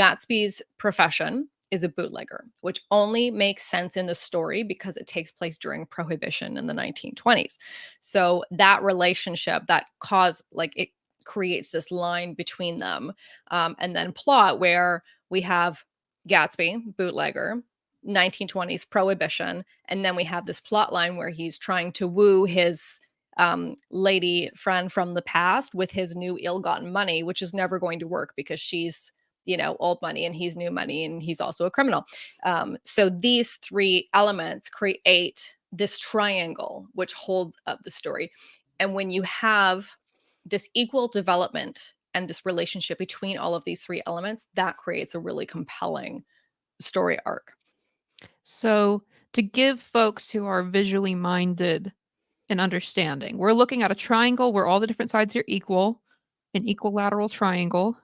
Gatsby's profession is a bootlegger, which only makes sense in the story because it takes place during Prohibition in the 1920s. So that relationship, that cause, like it creates this line between them. And then plot where we have Gatsby, bootlegger, 1920s Prohibition, and then we have this plot line where he's trying to woo his lady friend from the past with his new ill-gotten money, which is never going to work because she's old money and he's new money and he's also a criminal. So these three elements create this triangle which holds up the story. And when you have this equal development and this relationship between all of these three elements, that creates a really compelling story arc. So to give folks who are visually minded an understanding, we're looking at a triangle where all the different sides are equal, an equilateral triangle.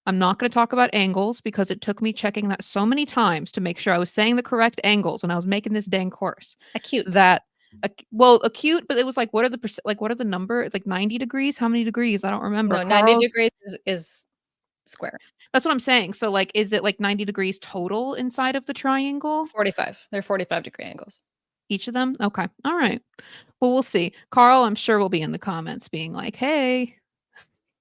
I'm not going to talk about angles because it took me checking that so many times to make sure I was saying the correct angles when I was making this dang course. Acute. Acute, but it was like, what are the number? It's like 90 degrees. How many degrees? I don't remember. No, 90 degrees is square. That's what I'm saying. So like, is it like 90 degrees total inside of the triangle? 45. They're 45-degree angles. Each of them? Okay. All right. Well, we'll see. Carl, I'm sure will be in the comments being like, hey,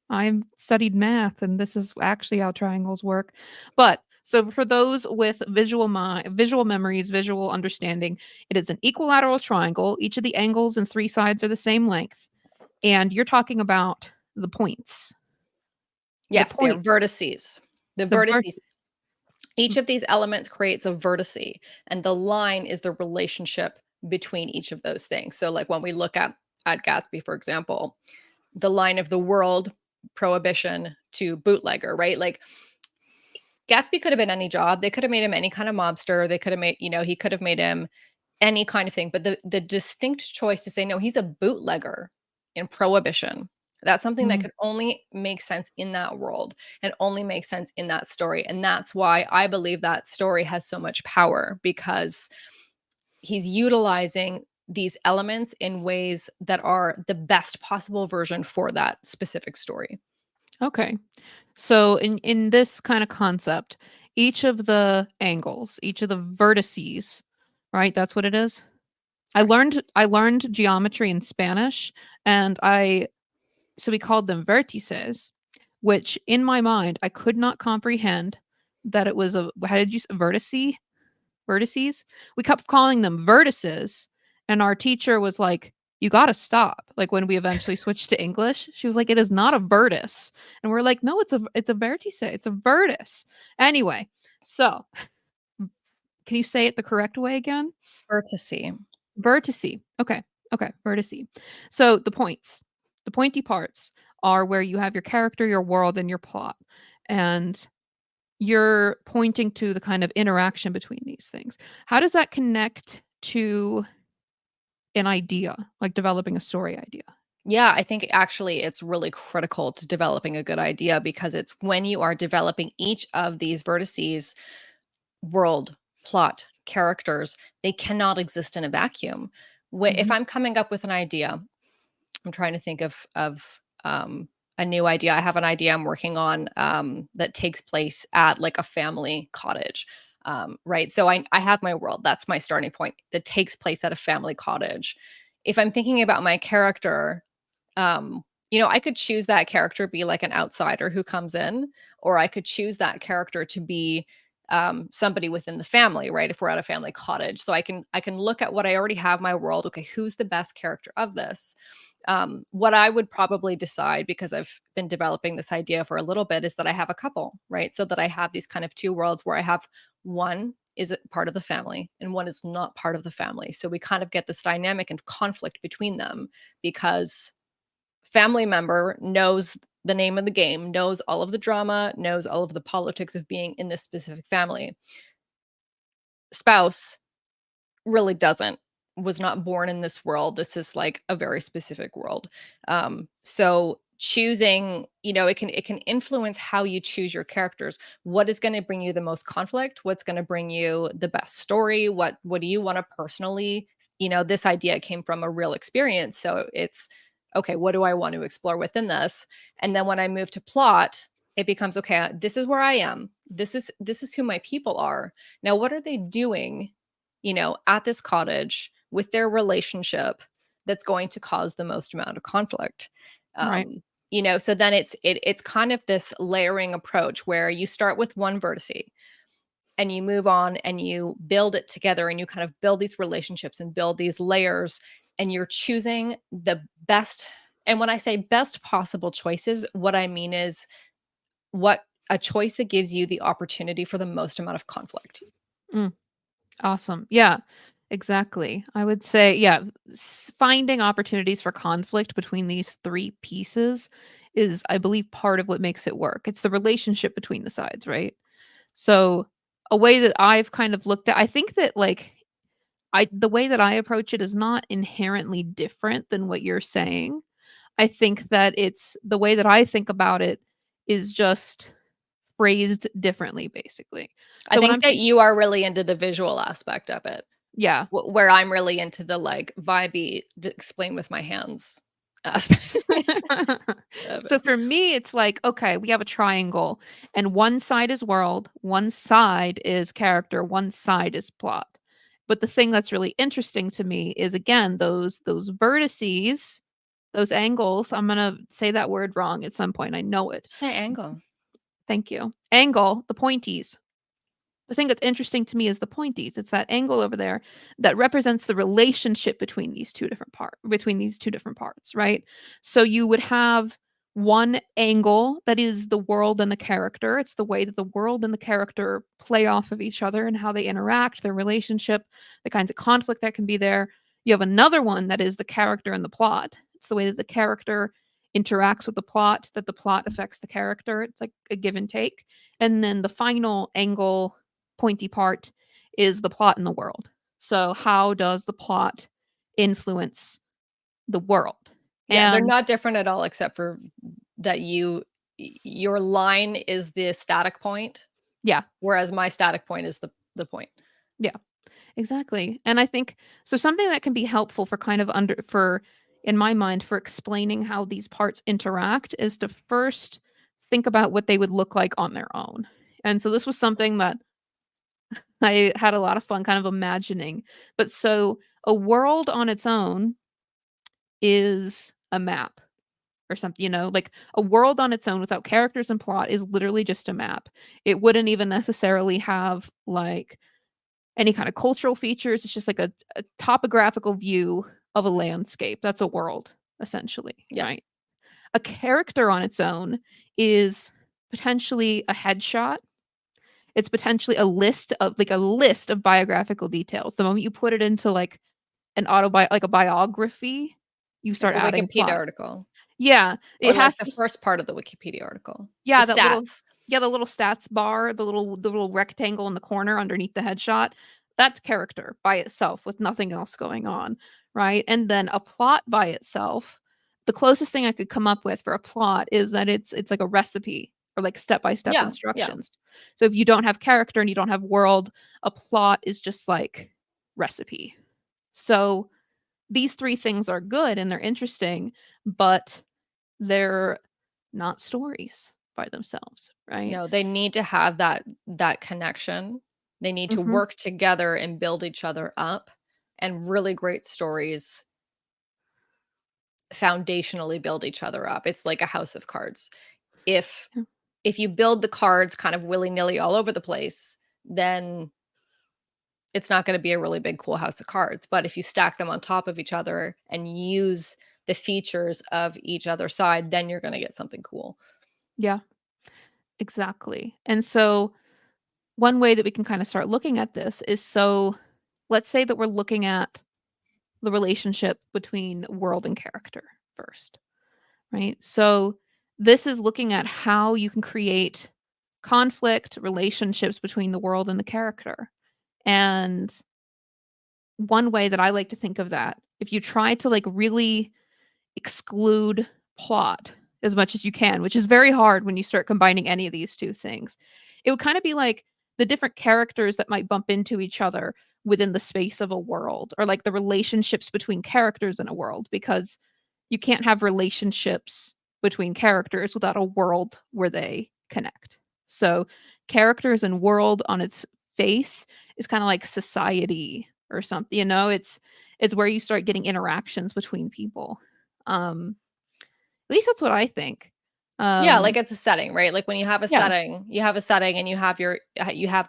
I've studied math and this is actually how triangles work. But so for those with visual memories, visual understanding, it is an equilateral triangle. Each of the angles and three sides are the same length. And you're talking about the points. Yes, they're vertices. The vertices. Each of these elements creates a vertice, and the line is the relationship between each of those things. So like when we look at Gatsby, for example, the line of the world, Prohibition to bootlegger, right? Like Gatsby could have been any job. They could have made him any kind of mobster. They could have made, he could have made him any kind of thing. But the distinct choice to say, no, he's a bootlegger in Prohibition. That's something that could only make sense in that world and only make sense in that story. And that's why I believe that story has so much power, because he's utilizing these elements in ways that are the best possible version for that specific story. Okay. So in this kind of concept, each of the angles, each of the vertices, right? That's what it is. I learned geometry in Spanish, and so we called them vertices, which in my mind I could not comprehend that it was vertices? We kept calling them vertices, and our teacher was like, you got to stop. Like when we eventually switched to English, she was like, it is not a vertice. And we're like, no, it's a vertice. It's a vertice. Anyway, so can you say it the correct way again? Vertice. Vertice. Okay. Vertice. So the pointy parts are where you have your character, your world, and your plot. And you're pointing to the kind of interaction between these things. How does that connect to an idea, like developing a story idea? Yeah, I think actually it's really critical to developing a good idea, because it's when you are developing each of these vertices, world, plot, characters, they cannot exist in a vacuum. If I'm coming up with an idea, I'm trying to think of a new idea. I have an idea I'm working on that takes place at like a family cottage. Right. So I have my world. That's my starting point, that takes place at a family cottage. If I'm thinking about my character, I could choose that character be like an outsider who comes in, or I could choose that character to be somebody within the family, right? If we're at a family cottage. So I can look at what I already have my world. Okay, who's the best character of this? What I would probably decide, because I've been developing this idea for a little bit, is that I have a couple, right? So that I have these kind of two worlds where I have one is part of the family and one is not part of the family. So we kind of get this dynamic and conflict between them, because family member knows the name of the game, knows all of the drama, knows all of the politics of being in this specific family. Spouse really doesn't, was not born in this world. This is like a very specific world. So choosing, it can influence how you choose your characters. What is going to bring you the most conflict? What's going to bring you the best story? What do you want to personally, this idea came from a real experience. So it's, okay, what do I want to explore within this? And then when I move to plot, it becomes, okay, this is where I am. This is who my people are. Now, what are they doing, at this cottage with their relationship that's going to cause the most amount of conflict? Right. So then it's kind of this layering approach where you start with one vertice and you move on and you build it together and you kind of build these relationships and build these layers, and you're choosing the best. And when I say best possible choices, what I mean is what a choice that gives you the opportunity for the most amount of conflict. Mm, awesome. Yeah, exactly. I would say, yeah, finding opportunities for conflict between these three pieces is, I believe, part of what makes it work. It's the relationship between the sides, right? So, a way that I've kind of looked at, I think that like the way that I approach it is not inherently different than what you're saying. I think that it's the way that I think about it is just phrased differently, basically. I So when think I'm that you are really into the visual aspect of it, yeah. where I'm really into the like vibey, explain with my hands aspect of it. So for me, it's like, okay, we have a triangle, and one side is world, one side is character, one side is plot. But the thing that's really interesting to me is again those vertices, those angles. I'm gonna say that word wrong at some point. I know it. Say angle. Thank you. Angle, the pointies. The thing that's interesting to me is the pointies. It's that angle over there that represents the relationship between these two different parts, right? So you would have one angle that is the world and the character. It's the way that the world and the character play off of each other and how they interact, their relationship, the kinds of conflict that can be there. You have another one that is the character and the plot. It's the way that the character interacts with the plot, that the plot affects the character. It's like a give and take. And then the final angle pointy part is the plot in the world. So how does the plot influence the world? Yeah, they're And not different at all except for that your line is the static point, yeah, whereas my static point is the point. yeah, exactly. And I think so something that can be helpful for kind of under for in my mind for explaining how these parts interact is to first think about what they would look like on their own. And so this was something that I had a lot of fun kind of imagining. But so a world on its own is a map or something, like a world on its own without characters and plot is literally just a map. It wouldn't even necessarily have like any kind of cultural features. It's just like a topographical view of a landscape. That's a world, essentially, Yeah. right? A character on its own is potentially a headshot. It's potentially a list of biographical details. The moment you put it into like like a biography, you Like start a adding Wikipedia plot. article, Yeah, or it like has the to first part of the Wikipedia article, the yeah, stats. the little stats bar, the little rectangle in the corner underneath the headshot. That's character by itself with nothing else going on, right? And then a plot by itself, the closest thing I could come up with for a plot is that it's like a recipe or like step-by-step Yeah, yeah. instructions. So if you don't have character and you don't have world, a plot is just like recipe. So these three things are good and they're interesting, but they're not stories by themselves, right? No, they need to have that connection. They need to Mhm. work together and build each other up, and really great stories foundationally build each other up. It's like a house of cards. If Yeah. if you build the cards kind of willy-nilly all over the place, then it's not gonna be a really big, cool house of cards. But if you stack them on top of each other and use the features of each other side, then you're gonna get something cool. Yeah, exactly. And so one way that we can kind of start looking at this is so let's say that we're looking at the relationship between world and character first, right? So this is looking at how you can create conflict relationships between the world and the character. And one way that I like to think of that, if you try to like really exclude plot as much as you can, which is very hard when you start combining any of these two things. It would kind of be like the different characters that might bump into each other within the space of a world, or like the relationships between characters in a world, because you can't have relationships between characters without a world where they connect. So characters and world on its face is kind of like society or something, it's where you start getting interactions between people. At least that's what I think. Yeah, like it's a setting, right? Like when you have a Yeah, setting, and you have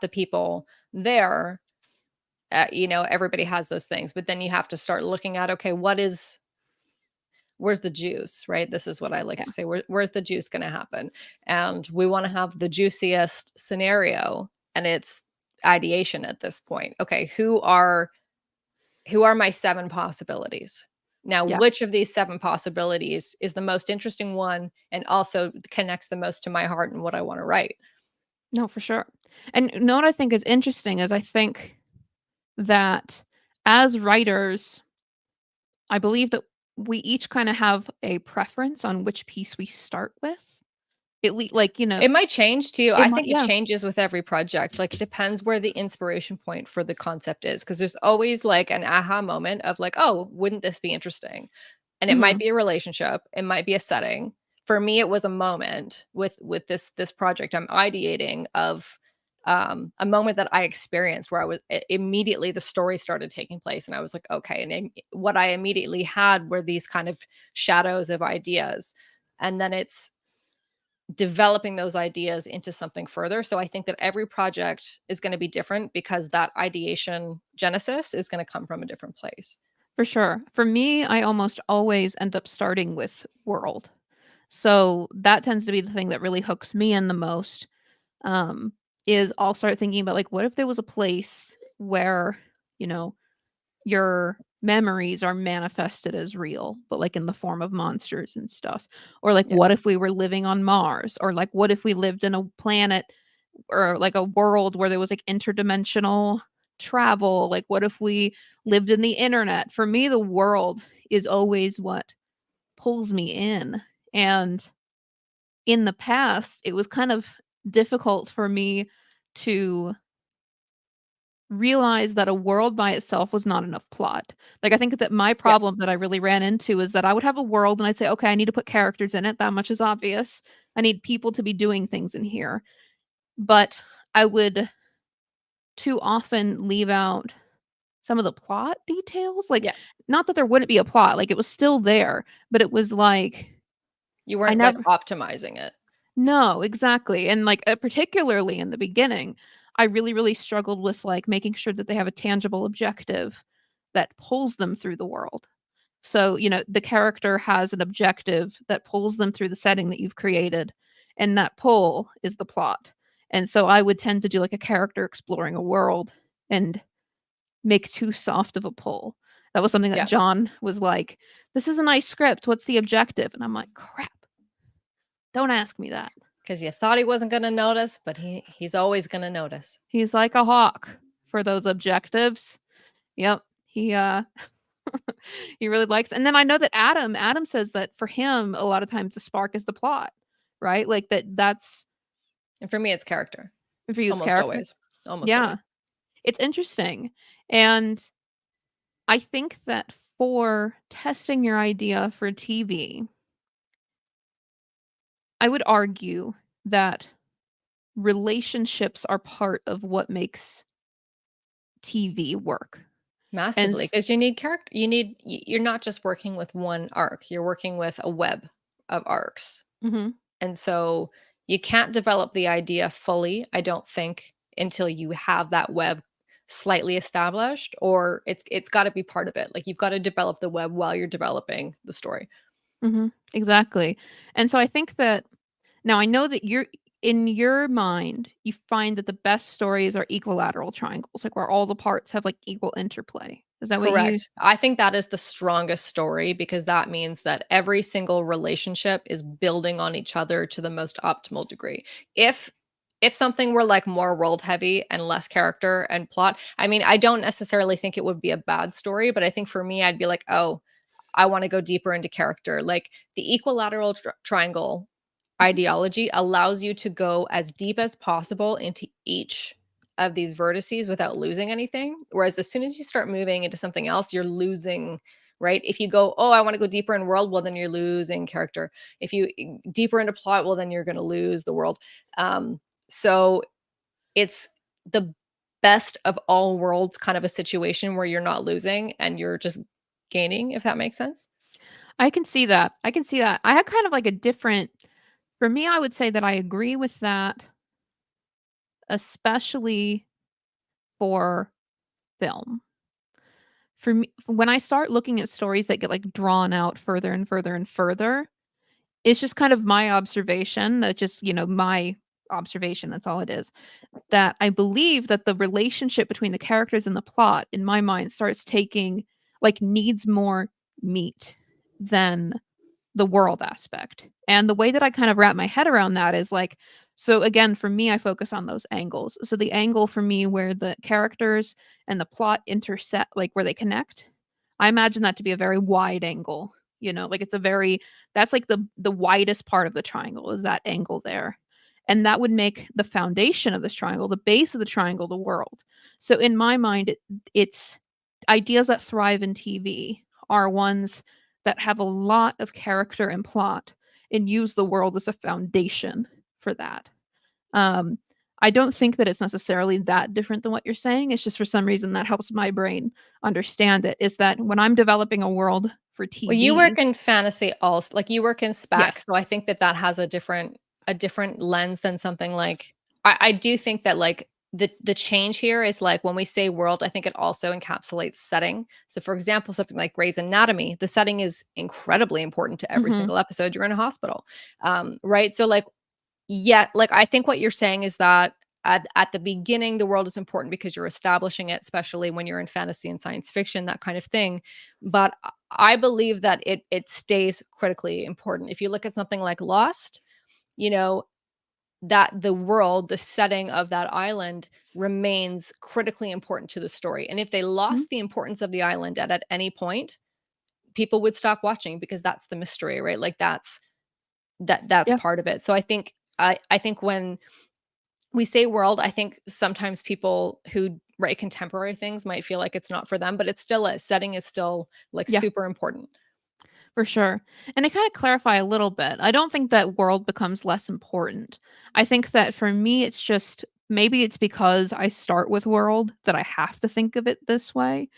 the people there. Everybody has those things, but then you have to start looking at, okay, where's the juice, right? This is what I like yeah, to say. Where's the juice going to happen? And we want to have the juiciest scenario, and it's ideation at this point. Okay, who are my 7 possibilities? Now, yeah. which of these 7 possibilities is the most interesting one and also connects the most to my heart and what I want to write? No, for sure. And you know what I think is interesting is I think that as writers, I believe that we each kind of have a preference on which piece we start with. Like, It might change too. it I might, think it yeah. changes with every project. Like, it depends where the inspiration point for the concept is, because there's always like an aha moment of like, oh, wouldn't this be interesting? And it might Mhm. be a relationship, it might be a setting. For me, it was a moment with this project I'm ideating of a moment that I experienced where immediately the story started taking place, and I was like, okay. And what I immediately had were these kind of shadows of ideas, and then it's developing those ideas into something further. So I think that every project is going to be different because that ideation genesis is going to come from a different place. For sure. For me, I almost always end up starting with world. So that tends to be the thing that really hooks me in the most. Um, is I'll start thinking about like, what if there was a place where, you know, your memories are manifested as real, but like in the form of monsters and stuff? Or like, Yeah. what if we were living on Mars? Or like, what if we lived in a planet or like a world where there was like interdimensional travel? Like, what if we lived in the internet? For me, the world is always what pulls me in. And in the past, it was kind of difficult for me to realize that a world by itself was not enough plot. Like, I think that my Yeah. problem that I really ran into is that I would have a world and I'd say, okay, I need to put characters in it. That much is obvious. I need people to be doing things in here. But I would too often leave out some of the plot details. Like, Yeah. not that there wouldn't be a plot, like, it was still there, but it was like, You I weren't like never. optimizing it. No, exactly, and, like, particularly in the beginning, I really, really struggled with, like, making sure that they have a tangible objective that pulls them through the world. So, the character has an objective that pulls them through the setting that you've created, and that pull is the plot. And so I would tend to do, like, a character exploring a world and make too soft of a pull. That was something that Yeah. John was like, "This is a nice script, what's the objective?" And I'm like, "Crap, don't ask me that." Because you thought he wasn't going to notice, but he's always going to notice. He's like a hawk for those objectives. Yep. He he really likes, and then I know that Adam says that for him, a lot of times the spark is the plot, right? Like that's And for me, it's character. for you, it's Almost character. always. Almost Yeah. always. It's interesting. And I think that for testing your idea for TV, I would argue that relationships are part of what makes TV work. And Massively, because you need character. You're not just working with one arc, you're working with a web of arcs. mhm, And so you can't develop the idea fully, I don't think, until you have that web slightly established, or it's got to be part of it. Like, you've got to develop the web while you're developing the story. exactly. And so I think that now I know that you're in your mind, you find that the best stories are equilateral triangles, like where all the parts have like equal interplay. Is that what you? Correct. I think that is the strongest story, because that means that every single relationship is building on each other to the most optimal degree. If if something were like more world heavy and less character and plot, I mean, I don't necessarily think it would be a bad story, but I think for me I'd be like, "Oh, I want to go deeper into character." Like, the equilateral triangle Mhm, ideology allows you to go as deep as possible into each of these vertices without losing anything. Whereas as soon as you start moving into something else, you're losing right? If you go, oh, I want to go deeper in world, well, then you're losing character. If you deeper into plot, well, then you're going to lose the world. So it's the best of all worlds kind of a situation where you're not losing and you're just gaining, if that makes sense. I can see that. I can see that. I had kind of like a different for me, I would say that I agree with that, especially for film. For me, when I start looking at stories that get, like, drawn out further and further and further, it's just kind of my observation that just, my observation, that's all it is, that I believe that the relationship between the characters and the plot, in my mind, starts taking needs more meat than the world aspect. And the way that I kind of wrap my head around that is so again, for me, I focus on those angles. So the angle for me where the characters and the plot intersect, like where they connect, I imagine that to be a very wide angle. It's a very that's like the widest part of the triangle is that angle there. And that would make the foundation of this triangle, the base of the triangle, the world. So in my mind, it's ideas that thrive in TV are ones that have a lot of character and plot and use the world as a foundation for that. Um, I don't think that it's necessarily that different than what you're saying. It's just for some reason that helps my brain understand it. Is that when I'm developing a world for Well, you work TV? in fantasy also, like, you work in spec, Yes. so I think that that has a different lens than something like I do think that, like, the change here is, like, when we say world, I think it also encapsulates setting. So, for example, something like Grey's Anatomy, the setting is incredibly important to every Mhm. single episode. You're in a hospital, right? So, like, yeah, like, I think what you're saying is that at the beginning, the world is important because you're establishing it, especially when you're in fantasy and science fiction, that kind of thing. But I believe that it stays critically important. If you look at something like Lost, you know, that the world, the setting of that island remains critically important to the story. And if they Mhm. lost the importance of the island at any point, people would stop watching because that's the mystery, right? Like that's Yeah. part of it. So I think when we say world, I think sometimes people who write contemporary things might feel like it's not for them, but it's still a setting is still, like, Yeah. super important. For sure. And to kind of clarify a little bit, I don't think that world becomes less important. I think that for me, it's just maybe it's because I start with world that I have to think of it this way.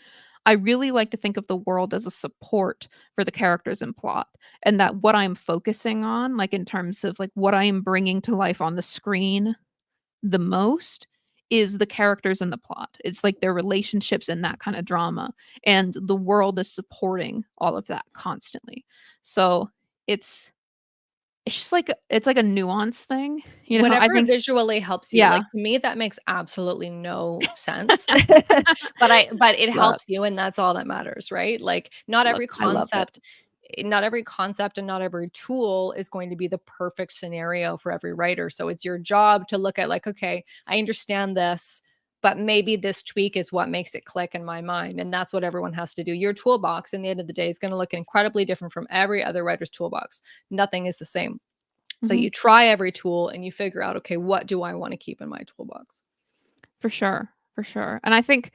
I really like to think of the world as a support for the characters and plot, and that what I'm focusing on, like in terms of like what I am bringing to life on the screen the most is the characters and the plot. It's like their relationships and that kind of drama, and the world is supporting all of that constantly. So, it's it's just like it's like a nuance thing, I Whatever think. visually helps you, Yeah. like, to me, that makes absolutely no sense. But it But helps you, and that's all that matters, right? Like, not look, every I love it. concept not every concept and not every tool is going to be the perfect scenario for every writer. So it's your job to look at, like, okay, I understand this, but maybe this tweak is what makes it click in my mind. And that's what everyone has to do. Your toolbox in the end of the day is going to look incredibly different from every other writer's toolbox. Nothing is the same. So Mhm. you try every tool and you figure out, okay, what do I want to keep in my toolbox? For sure, for sure. And I think,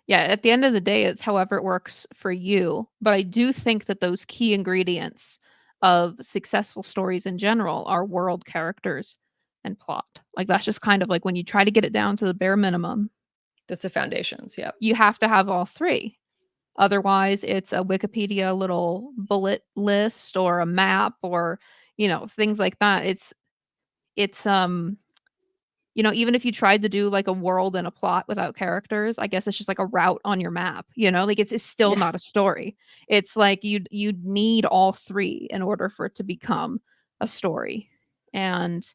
yeah, at the end of the day, it's however it works for you. But I do think that those key ingredients of successful stories in general are world, characters, and plot. Like that's just kind of like when you try to get it down to the bare minimum, That's the foundations. Yep. you have to have all three. Otherwise, it's a Wikipedia little bullet list or a map or, things like that. It's even if you tried to do, like, a world and a plot without characters, I guess it's just like a route on your map, like, it's still Yeah. not a story. It's like you'd need all 3 in order for it to become a story, and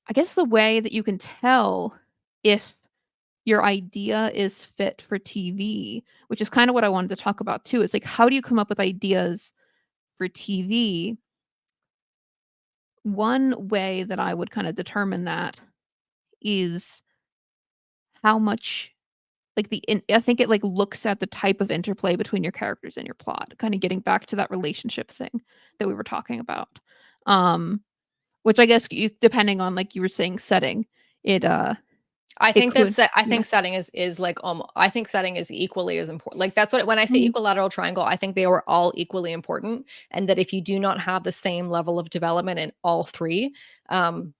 I guess the way that you can tell if your idea is fit for TV, which is kinda what I wanted to talk about too, is, like, how do you come up with ideas for TV? One way that I would kinda determine that is how much I think it, looks at the type of interplay between your characters and your plot, kinda getting back to that relationship thing that we were talking about. Um, which I guess you depending on, like you were saying, setting, it, I It think could, that's I yeah. think setting is like I think setting is equally as important. Like that's what when I say Mhm, equilateral triangle, I think they were all equally important, and that if you do not have the same level of development in all three, um,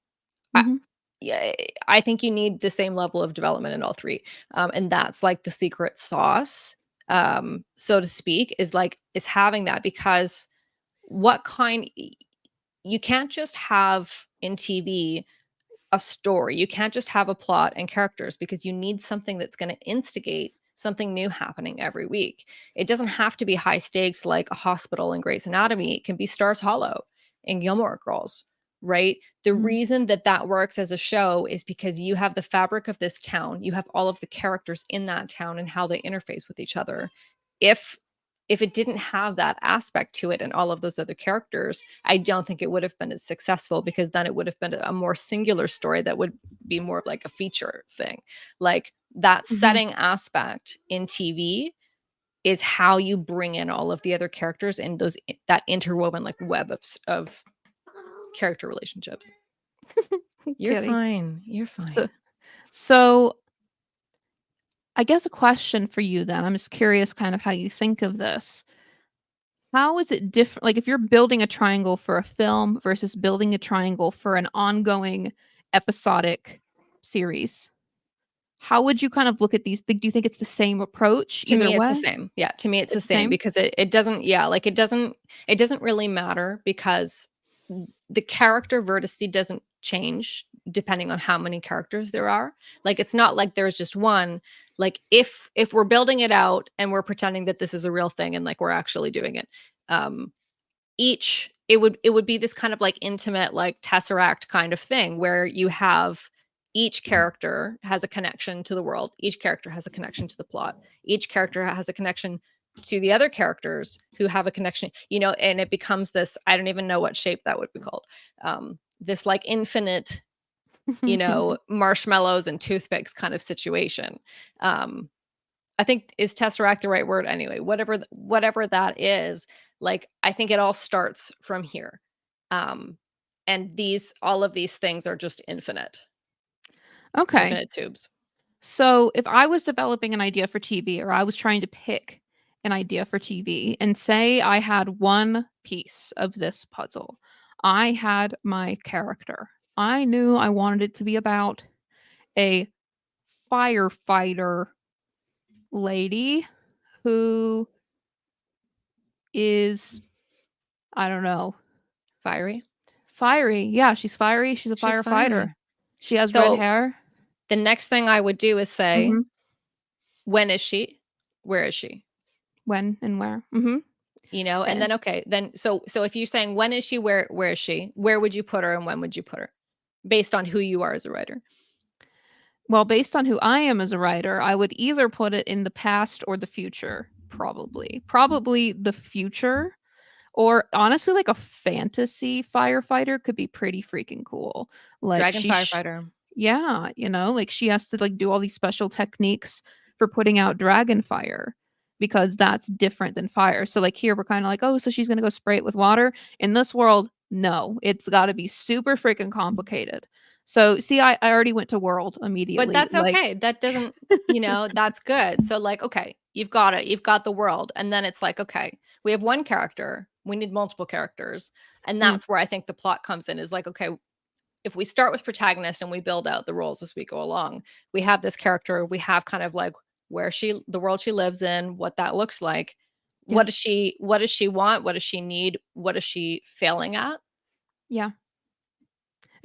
I, mhm. yeah, I think you need the same level of development in all three, and that's like the secret sauce, so to speak, is having that because what kind you can't just have in TV a story. You can't just have a plot and characters because you need something that's going to instigate something new happening every week. It doesn't have to be high stakes like a hospital in Grey's Anatomy. It can be Stars Hollow in Gilmore Girls, right? The Mhm. reason that that works as a show is because you have the fabric of this town. You have all of the characters in that town and how they interface with each other. If if it didn't have that aspect to it and all of those other characters, I don't think it would have been as successful because then it would have been a more singular story that would be more of like a feature thing. Like that Mhm. setting aspect in TV is how you bring in all of the other characters and those that interwoven like web of character relationships. You're Kitty. fine. You're So fine. so I guess a question for you then, I'm just curious kind of how you think of this. How is it different? Like, if you're building a triangle for a film versus building a triangle for an ongoing episodic series, how would you kind of look at these? Do you think it's the same approach To either me, it's the way? same. Yeah, to me, it's the It's the same same? because it doesn't yeah, like it doesn't really matter because the character vertice doesn't change depending on how many characters there are. Like it's not like there's just one. Like if we're building it out and we're pretending that this is a real thing and like we're actually doing it, um each it would be this kind of like intimate like tesseract kind of thing where you have each character has a connection to the world, each character has a connection to the plot, each character has a connection to the other characters who have a connection, you know, and it becomes this, I don't even know what shape that would be called, this like infinite, you know, marshmallows and toothpicks kind of situation. um I think is tesseract the right word? Anyway, whatever that is, like, I think it all starts from here. Um, and these all of these things are just Okay. infinite tubes. So, if I was developing an idea for TV or I was trying to pick an idea for TV and say I had one piece of this puzzle, I had my character. I knew I wanted it to be about a firefighter lady who is, I don't know, Fiery. fiery. Yeah, she's fiery. She's a She's firefighter. fiery. She has red So hair. the next thing I would do is say, Mhm. when is she? Where is she? When and where. Mhm. You know, and And then okay, then so if you're saying when is she, where is she? Where would you put her and when would you put her? Based on who you are as a writer. well, based on who I am as a writer, I would either put it in the past or the future, probably. Probably the future, or honestly, like a fantasy firefighter could be pretty freaking cool. Like Dragon she firefighter. yeah, you know, like she has to like do all these special techniques for putting out dragon fire because that's different than fire. So like here we're kind of like, oh, so she's going to go spray it with water. In this world, no. It's got to be super freaking complicated. So see I already went to world But immediately. that's Like okay. That doesn't, you know, that's good. So like, okay, you've got it. You've got the world. And then it's like, okay, we have one character. We need multiple characters. And mm, that's where I think the plot comes in is like, okay, if we start with protagonist and we build out the roles as we go along, we have this character, we have kind of like where she the world she lives in, what that looks like. yeah. What does she want? What does she need? What is she failing at? Yeah.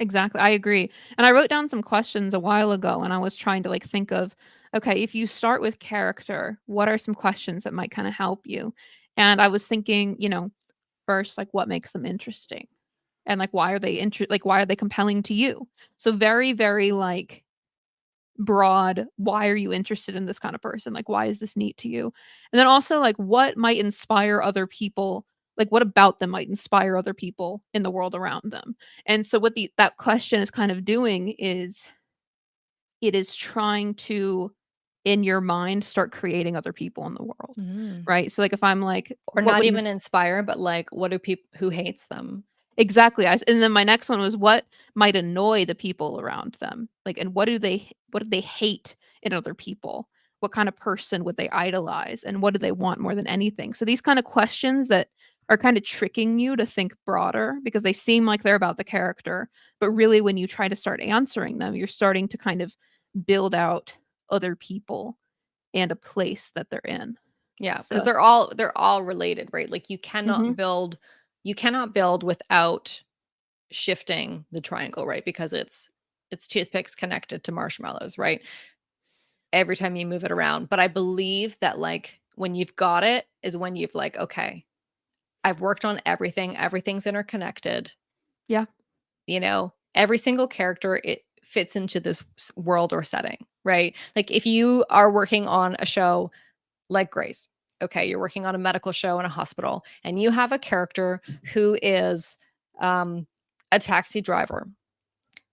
Exactly. I agree. And I wrote down some questions a while ago and I was trying to like think of, okay, if you start with character, what are some questions that might kind of help you? And I was thinking, you know, first, like what makes them interesting? And like why are they like why are they compelling to you? So very, very like broad, why are you interested in this kind of person? Like why is this neat to you? And then also like what might inspire other people? Like what about them might inspire other people in the world around them? And so what the that question is kind of doing is it is trying to in your mind start creating other people in the world. Mm. Right? So like if I'm like Or what not would even inspire, but like what do people who hates them? Exactly. And then my next one was what might annoy the people around them? Like, and what do they hate in other people? What kind of person would they idolize? And what do they want more than anything? So these kind of questions that are kind of tricking you to think broader because they seem like they're about the character, but really when you try to start answering them, you're starting to kind of build out other people and a place that they're in. Yeah, because So, they're all related, right? Like mhm, you cannot build without shifting the triangle, right? Because it's toothpicks connected to marshmallows, right? Every time you move it around. But I believe that like when you've got it is when you've like, okay, I've worked on everything, everything's interconnected, yeah. you know, every single character it fits into this world or setting, right? Like if you are working on a show like Grace, okay, you're working on a medical show in a hospital and you have a character who is um, a taxi driver.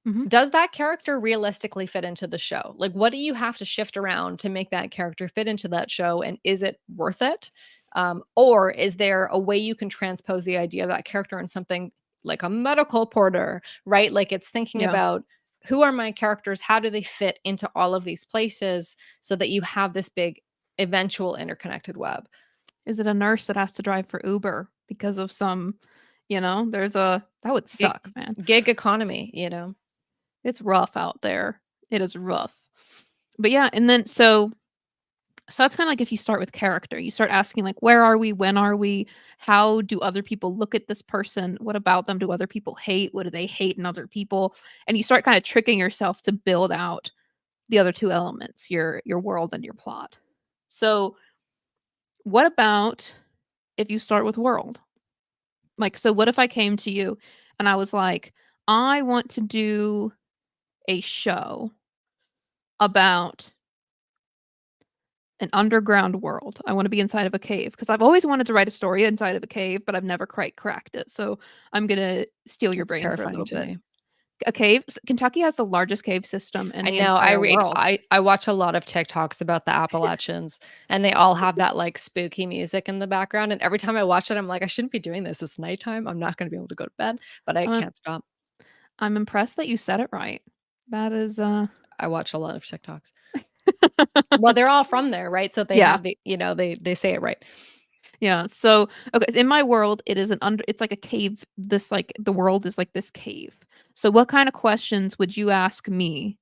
Mhm. Does that character realistically fit into the show? Like, what do you have to shift around to make that character fit into that show? And is it worth it? Or is there a way you can transpose the idea of that character in something like a medical porter, right? Like, it's thinking Yeah. about who are my characters? How do they fit into all of these places so that you have this big eventual interconnected web? Is it a nurse that has to drive for Uber because of some, there's a that would Gig, suck, man. gig economy, you know? It's rough out there. It is rough. But yeah, and then so that's kind of like if you start with character, you start asking like where are we? When are we? How do other people look at this person? What about them do other people hate? What do they hate in other people? And you start kind of tricking yourself to build out the other two elements, your world and your plot. So, what about if you start with world? Like, so what if I came to you and I was like, I want to do a show about an underground world. I want to be inside of a cave because I've always wanted to write a story inside of a cave, but I've never quite cracked it. So I'm going to steal your It's brain for a terrifying little to bit. me. A cave, Kentucky has the largest cave system in I the know. I entire read world. I watch a lot of TikToks about the Appalachians, and they all have that, like, spooky music in the background, and every time I watch it, I'm like, "I shouldn't be doing this. It's nighttime. I'm not gonna be able to go to bed," but I I'm can't stop. I'm impressed that you said it right. That is I watch a lot of TikToks. Well, they're all from there, right? So they yeah. have they say it right. Yeah. So, okay, in my world, it's like a cave. This like the world is like this cave. So, what kind of questions would you ask me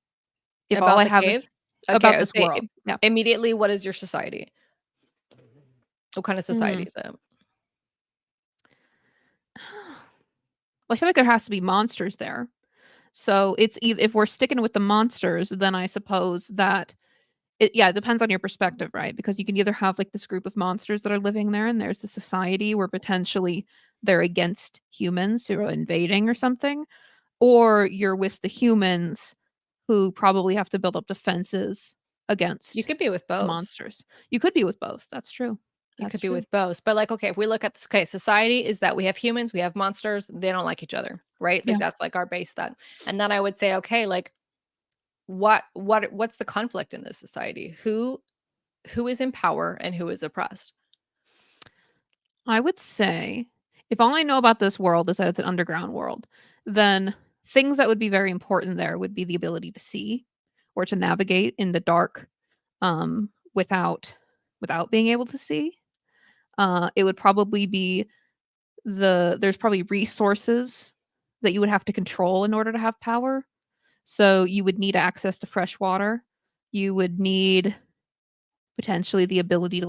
if all About I the have is cave? Okay, about I would this say world? Yeah. immediately, what is your society? What kind of society Mm. is it? Well, I feel like there has to be monsters there. So it's either if we're sticking with the monsters, then I suppose that it depends on your perspective, right? Because you can either have like this group of monsters that are living there, and there's the society where potentially they're against humans who are invading or something, or you're with the humans who probably have to build up defenses You against could be with the both. monsters. You could be with both. That's true. You That's could be true. with both. But like, okay, if we look at this, okay, society is that we have humans, we have monsters, they don't like each other, right? Like Yeah. that's like our base then. And then I would say, okay, like what's the conflict in this society? Who is in power and who is oppressed? I would say if all I know about this world is that it's an underground world, then things that would be very important there would be the ability to see or to navigate in the dark without being able to see. It would probably be there's probably resources that you would have to control in order to have power. So you would need access to fresh water. You would need potentially the ability to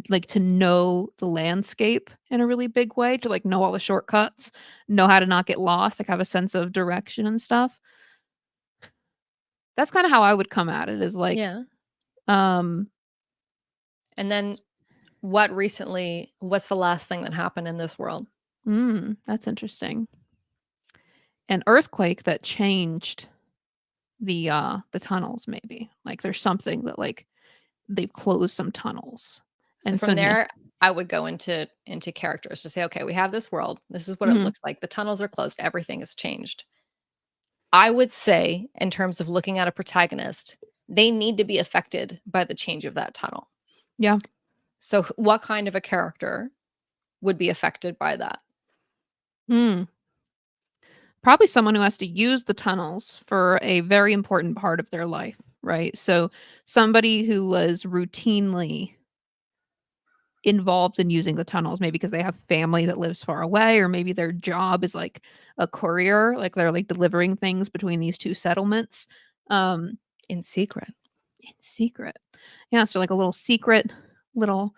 like to know the landscape in a really big way, to like know all the shortcuts, know how to not get lost, like have a sense of direction and stuff. That's kind of how I would come at it is like Yeah. um And then what's the last thing that happened in this world? that's interesting. An earthquake that changed the tunnels maybe. Like there's something that like they've closed some tunnels. So And so from there, I would go into characters to say, okay, we have this world. This is what it mhm, looks like. The tunnels are closed. Everything has changed. I would say, in terms of looking at a protagonist, they need to be affected by the change of that tunnel. yeah. So, what kind of a character would be affected by that? Mm. probably someone who has to use the tunnels for a very important part of their life, right? So somebody who was routinely involved in using the tunnels, maybe because they have family that lives far away, or maybe their job is like a courier, like they're like delivering things between these two settlements, um, In secret. in secret. Yeah, so like a little To the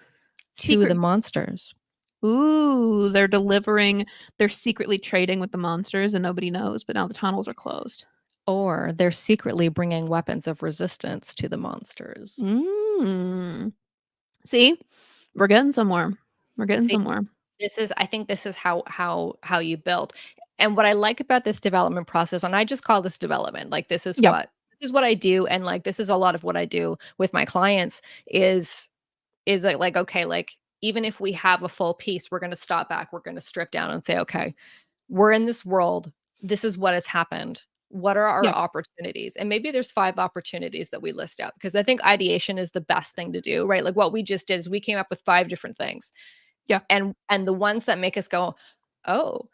secret. monsters. Ooh, they're secretly trading with the monsters and nobody knows, but now the tunnels are closed. Or they're secretly bringing weapons of resistance to the monsters. Mm. See? We're getting somewhere. We're getting See, somewhere. I think this is how you build. And what I like about this development process, and I just call this development, like Yep. this is what I do, and like this is a lot of what I do with my clients is like, okay, like even if we have a full piece, we're gonna stop back, we're gonna strip down and say, okay, we're in this world. This is what has happened. What are our Yep. opportunities? And maybe there's 5 opportunities that we list out because I think ideation is the best thing to do, right? Like what we just did is we came up with 5 different things. Yeah. And the ones that make us go, "Oh,"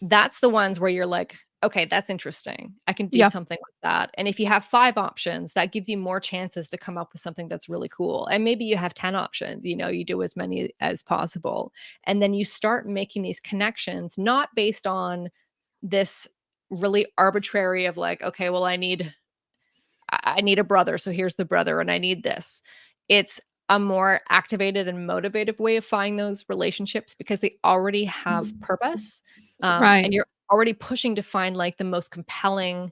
that's the ones where you're like, "Okay, that's interesting. I can do Yeah. something like that." And if you have 5 options, that gives you more chances to come up with something that's really cool. And maybe you have 10 options, you do as many as possible. And then you start making these connections, not based on this really arbitrary of like, "Okay, well, I need a brother, so here's the brother, and I need this." It's a more activated and motivative way of finding those relationships because they already have purpose, Right. and you're already pushing to find, like, the most compelling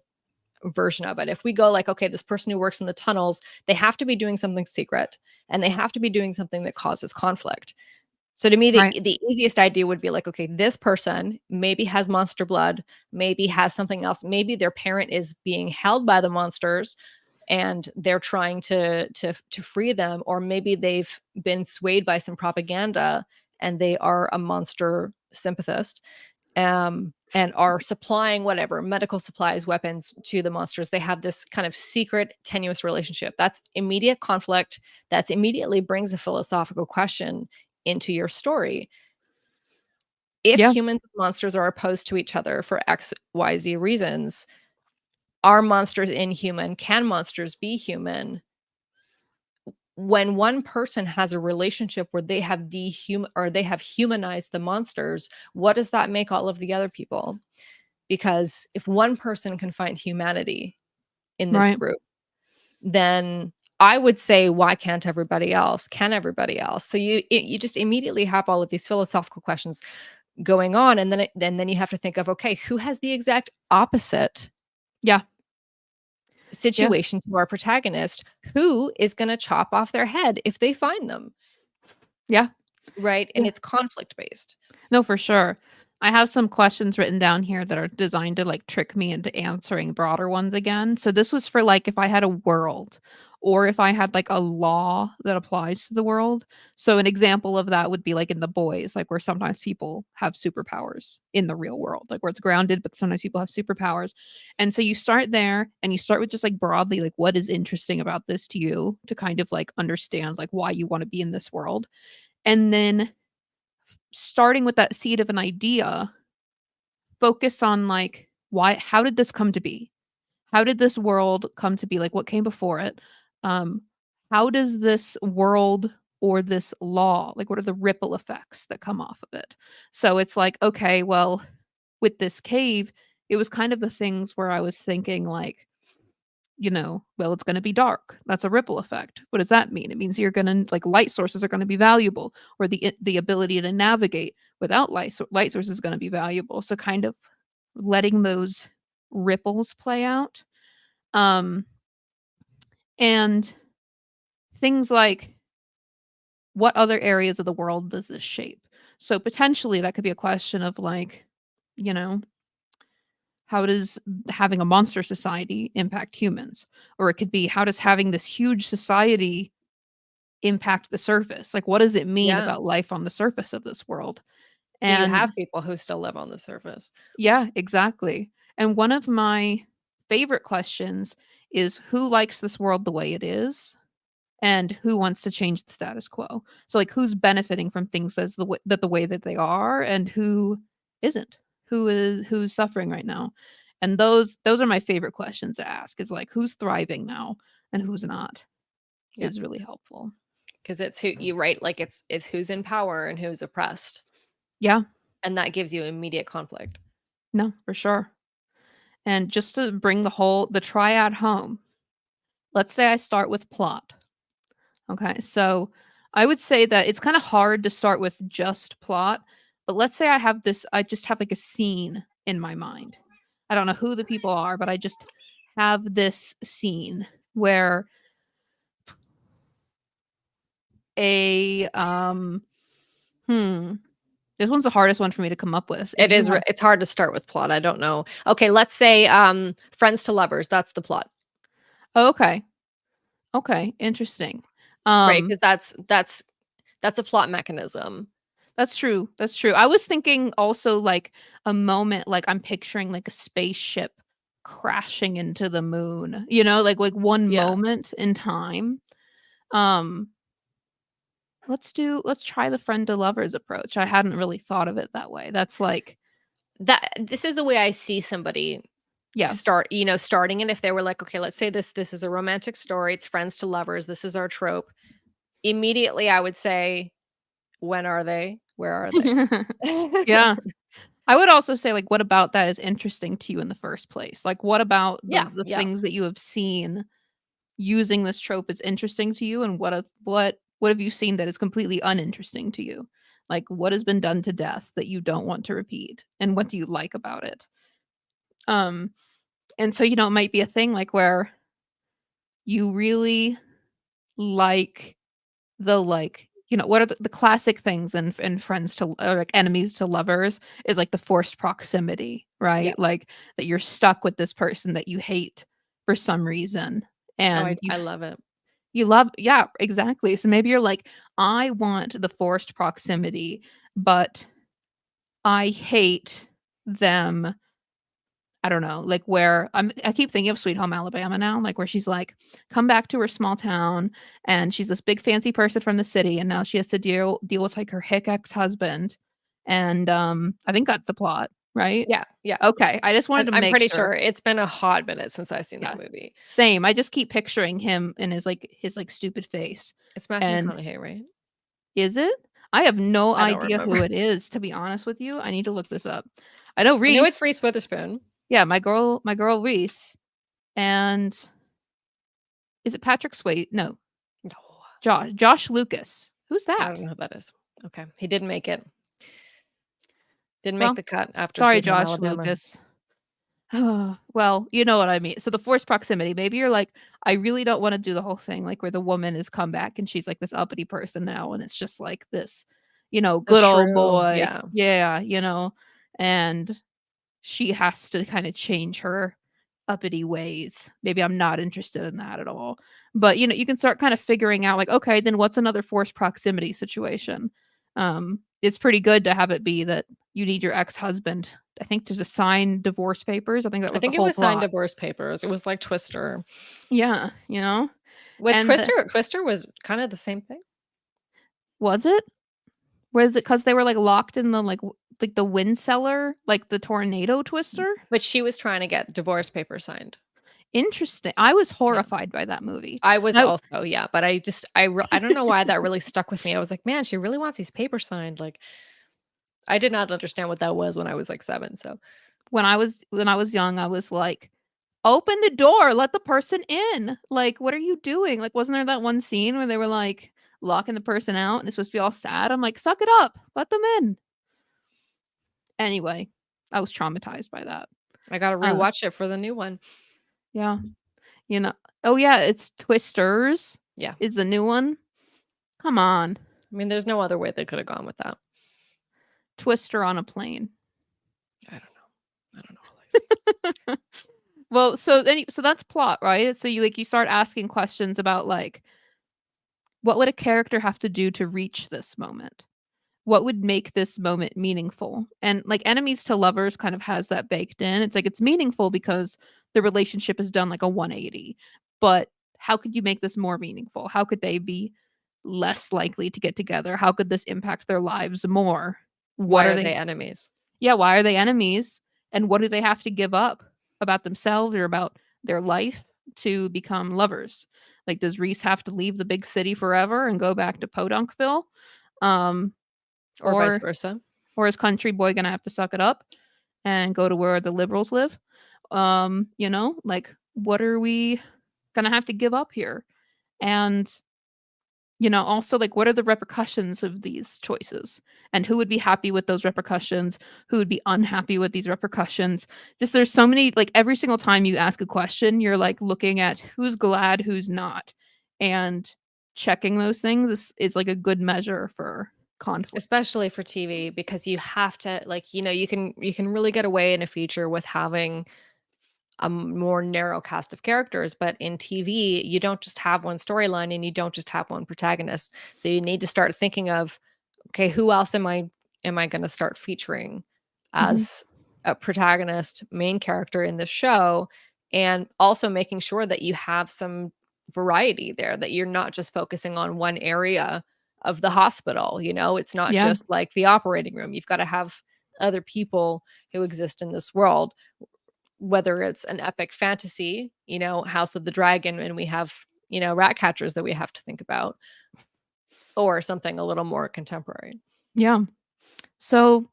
version of it. If we go like, "Okay, this person who works in the tunnels, they have to be doing something secret, and they have to be doing something that causes conflict." So to me, Right. the easiest idea would be like, okay, this person maybe has monster blood, maybe has something else, maybe their parent is being held by the monsters and they're trying to free them, or maybe they've been swayed by some propaganda and they are a monster sympathist, and are supplying whatever medical supplies, weapons to the monsters. They have this kind of secret, tenuous relationship. That's immediate conflict. That's immediately brings a philosophical question into your story. If Yeah. humans and monsters are opposed to each other for X, Y, Z reasons, are monsters inhuman? Can monsters be human? When one person has a relationship where they have they have humanized the monsters, what does that make all of the other people? Because if one person can find humanity in this Right. group, then I would say, why can't everybody else? Can everybody else? So you just immediately have all of these philosophical questions going on, and then you have to think of, okay, who has the exact opposite Yeah. Yeah. situation to our protagonist? Who is going to chop off their head if they find them, Yeah. right? And Yeah. it's conflict based. No, for sure. I have some questions written down here that are designed to like trick me into answering broader ones again. So this was for like if I had a world or if I had like a law that applies to the world. So an example of that would be like in The Boys, like where sometimes people have superpowers in the real world, like where it's grounded, but sometimes people have superpowers. And so you start there and you start with just like broadly, like what is interesting about this to you to kind of like understand like why you want to be in this world. And then starting with that seed of an idea, focus on like why how did this come to be? How did this world come to be? Like what came before it? Um how does this world or this law, like what are the ripple effects that come off of it? So it's like, okay, well, with this cave, it was kind of the things where I was thinking like, well, it's going to be dark. That's a ripple effect. What does that mean? It means you're going to like light sources are going to be valuable, or the ability to navigate without light sources is going to be valuable. So kind of letting those ripples play out, um, and things like what other areas of the world does this shape? So potentially that could be a question of like, you know, how does having a monster society impact humans? Or it could be how does having this huge society impact the surface? Like, what does it mean Yeah. about life on the surface of this world? Do you And have people who still live on the surface? yeah, exactly. And one of my favorite questions is who likes this world the way it is and who wants to change the status quo? So like who's benefiting from things as the way that they are and who isn't? who's suffering right now? And those are my favorite questions to ask, is like, who's thriving now and who's not, Yeah. is really helpful. Because it's who you write, like it's who's in power and who's oppressed. Yeah, And that gives you immediate conflict. no, for sure. And just to bring the triad home, let's say I start with plot. Okay, so I would say that it's kind of hard to start with just plot, but let's say I just have like a scene in my mind. I don't know who the people are, but I just have this scene where a this one's the hardest one for me to come up with. If It you is have it's hard to start with plot. I don't know. Okay, let's say friends to lovers, that's the plot. Oh, okay. Okay, interesting. Right? Because that's a plot mechanism. That's true. That's true. I was thinking also like a moment, like I'm picturing like a spaceship crashing into the moon, like one Yeah. moment in time. Um, let's try the friend to lovers approach. I hadn't really thought of it that way. That's like, This is the way I see somebody yeah. starting it. If they were like, okay, let's say this is a romantic story, it's friends to lovers, this is our trope. Immediately I would say, when are they? Where are they? Yeah. I would also say, like, what about that is interesting to you in the first place? Like, what about Yeah, the yeah. things that you have seen using this trope is interesting to you, and what have you seen that is completely uninteresting to you? Like, what has been done to death that you don't want to repeat, and what do you like about it? Um, and so, it might be a thing like where you really like what are the classic things in friends to or like enemies to lovers is like the forced proximity, Yeah. right? Like that you're stuck with this person that you hate for some reason, Oh, and I love it. you love, yeah, exactly. So maybe you're like, I want the forced proximity, but I hate them. I don't know, like where I keep thinking of Sweet Home Alabama now, like where she's like, come back to her small town, and she's this big fancy person from the city, and now she has to deal with like her hick ex-husband. And I think that's the plot, right? Yeah, yeah. Okay. I just wanted to I'm make pretty sure. sure it's been a hot minute since I've seen Yeah. that movie. Same. I just keep picturing him in his stupid face. It's Matthew And McConaughey, right? is it? I have no I don't idea who remember. it is, to be honest with you. I need to look this up. I know I know it's Reese. Reese Witherspoon. Yeah, my girl Reese. And is it Patrick Swayze? No, No, Josh Lucas. Who's I that? don't know who that is. Okay, he didn't make it. Didn't make Well, the cut after sorry, Sweet Home Josh Alabama. Lucas. Well, you know what I mean. So the forced proximity. Maybe you're like, I really don't want to do the whole thing, like where the woman is come back and she's like this uppity person now, and it's just like this, The good old shrew, boy. yeah. Yeah, and she has to kind of change her uppity ways. Maybe I'm not interested in that at all. But you can start kind of figuring out like, okay, then what's another forced proximity situation? It's pretty good to have it be that you need your ex-husband, I think, to just sign divorce papers. I think that I was the think it whole was signed plot. divorce papers. It was like Twister. Yeah, With and Twister was kind of the same thing. was it? Was it because they were like locked in the like the wind cellar, like the tornado twister? But she was trying to get divorce papers signed. Interesting. I was Yeah. horrified by that movie. I was I also, yeah, but I don't know why that really stuck with me. I was like, "Man, she really wants these papers signed." Like, I did not understand what that was when I was like 7, so when I was young, I was like, "Open the door, let the person in." Like, what are you doing? Like, wasn't there that one scene where they were like locking the person out and it's supposed to be all sad? I'm like, "Suck it up, let them in." Anyway, I was traumatized by that. I gotta Uh, rewatch it for the new one. yeah, you know. Oh yeah, it's Twisters. Yeah. Is the new one? Come on, I mean, there's no other way they could have gone with that. Twister on a plane. I don't know. I don't know, Alexie. Well, so that's plot, right? So you start asking questions about like, what would a character have to do to reach this moment? What would make this moment meaningful? And like enemies to lovers kind of has that baked in. It's like it's meaningful because the relationship is done like a 180. But how could you make this more meaningful? How could they be less likely to get together? How could this impact their lives more? What Why are are they they? enemies? Yeah, why are they enemies? And what do they have to give up about themselves or about their life to become lovers? Like, does Reese have to leave the big city forever and go back to Podunkville? Um, Or vice or versa. or is Country Boy gonna have to suck it up and go to where the liberals live? Like, what are we gonna have to give up here? And also, like, what are the repercussions of these choices? And who would be happy with those repercussions? Who would be unhappy with these repercussions? Just there's so many, like, every single time you ask a question, you're like looking at who's glad, who's not. And checking those things is like a good measure for conflict. Especially for TV, because you have to, like, you can really get away in a feature with having a more narrow cast of characters, but in TV, you don't just have one storyline and you don't just have one protagonist. So you need to start thinking of, okay, who else am I going to start featuring Mhm. as a protagonist, main character in the show, and also making sure that you have some variety there, that you're not just focusing on one area of the hospital. It's not Yeah. just like the operating room. You've got to have other people who exist in this world, whether it's an epic fantasy, House of the Dragon, and we have, rat catchers that we have to think about, or something a little more contemporary. Yeah. So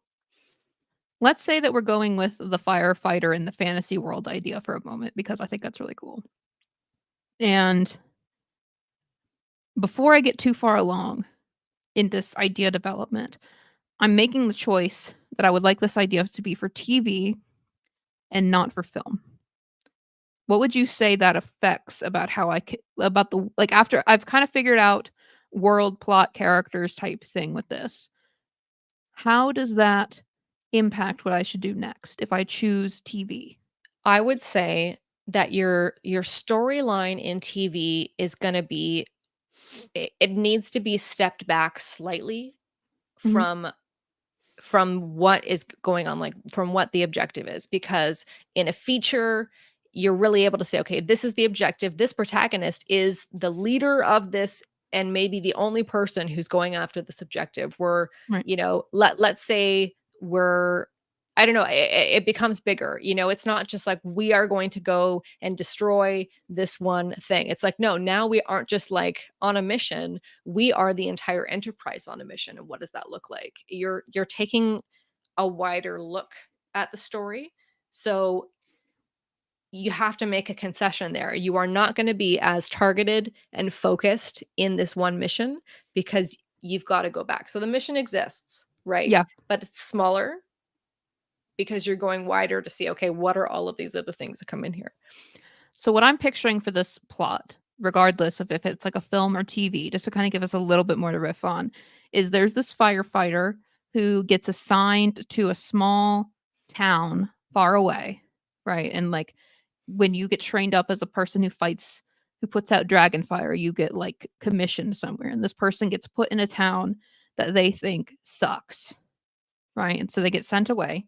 let's say that we're going with the firefighter in the fantasy world idea for a moment, because I think that's really cool. And before I get too far along in this idea development, I'm making the choice that I would like this idea to be for TV and not for film. What would you say that affects about how about the, like, after I've kind of figured out world, plot, characters type thing with this? How does that impact what I should do next if I choose TV? I would say that your storyline in TV is going to be, it needs to be stepped back slightly Mhm. from what is going on, like from what the objective is, because in a feature you're really able to say, okay, this is the objective, this protagonist is the leader of this, and maybe the only person who's going after this objective. We're, Right. let's say we're, I don't know, it becomes bigger. It's not just like we are going to go and destroy this one thing. It's like, no, now we aren't just like on a mission, we are the entire enterprise on a mission. And what does that look like? You're taking a wider look at the story. So you have to make a concession there. You are not going to be as targeted and focused in this one mission, because you've got to go back. So the mission exists, right? Yeah. But it's smaller because you're going wider to see, okay, what are all of these other things that come in here? So what I'm picturing for this plot, regardless of if it's like a film or TV, just to kind of give us a little bit more to riff on, is there's this firefighter who gets assigned to a small town far away, right? And like when you get trained up as a person who puts out dragon fire, you get like commissioned somewhere. And this person gets put in a town that they think sucks, right? And so they get sent away.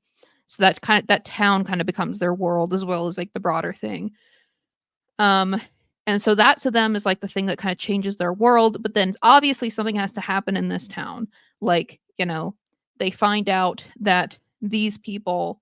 So that town kind of becomes their world as well as like the broader thing. Um, and so that to them is like the thing that kind of changes their world. But then obviously something has to happen in this town. Like, they find out that these people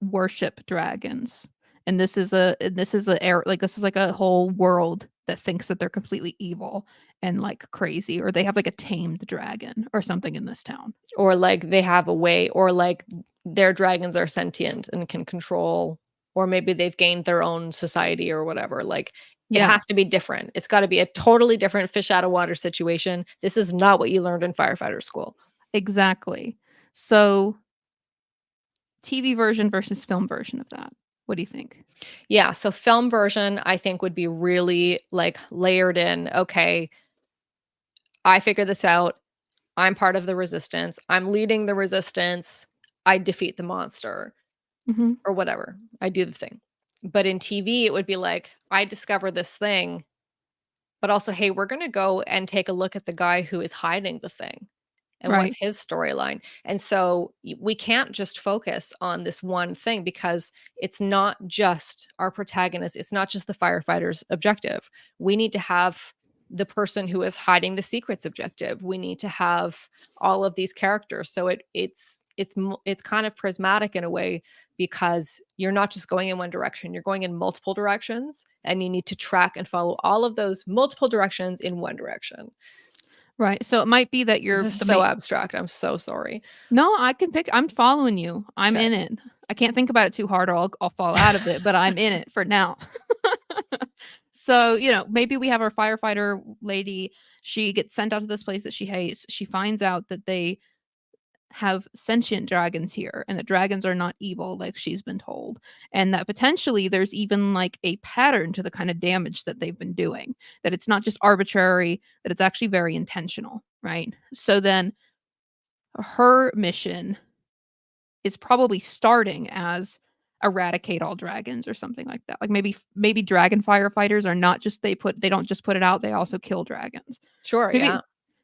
worship dragons. And this is like a whole world that thinks that they're completely evil and like crazy, or they have like a tamed dragon or something in this town. Or like they have a way, or like their dragons are sentient and can control, or maybe they've gained their own society or whatever. Like, it Yeah, has to be different. It's got to be a totally different fish out of water situation. This is not what you learned in firefighter school. exactly. So TV version versus film version of that. What do you think? Yeah, so film version I think would be really like layered in. Okay, I figured this out. I'm part of the resistance. I'm leading the resistance. I defeat the monster Mhm. or whatever. I do the thing. But in TV, it would be like, I discover this thing, but also, hey, we're going to go and take a look at the guy who is hiding the thing and Right. what's his storyline. And so we can't just focus on this one thing, because it's not just our protagonist. It's not just the firefighter's objective. We need to have the person who is hiding the secrets objective. We need to have all of these characters. So it's kind of prismatic in a way, because you're not just going in one direction, you're going in multiple directions, and you need to track and follow all of those multiple directions in one direction. Right. So it might be that This you're is so abstract. I'm so sorry. No, I'm following you. I'm Okay. in it. I can't think about it too hard or I'll fall out of it, but I'm in it for now. So, maybe we have our firefighter lady. She gets sent out to this place that she hates. She finds out that they have sentient dragons here and that dragons are not evil like she's been told, and that potentially there's even like a pattern to the kind of damage that they've been doing, that it's not just arbitrary, that it's actually very intentional, right? So then her mission is probably starting as eradicate all dragons or something like that. Like maybe dragon firefighters are not just they don't just put it out, they also kill dragons. Sure, So maybe yeah.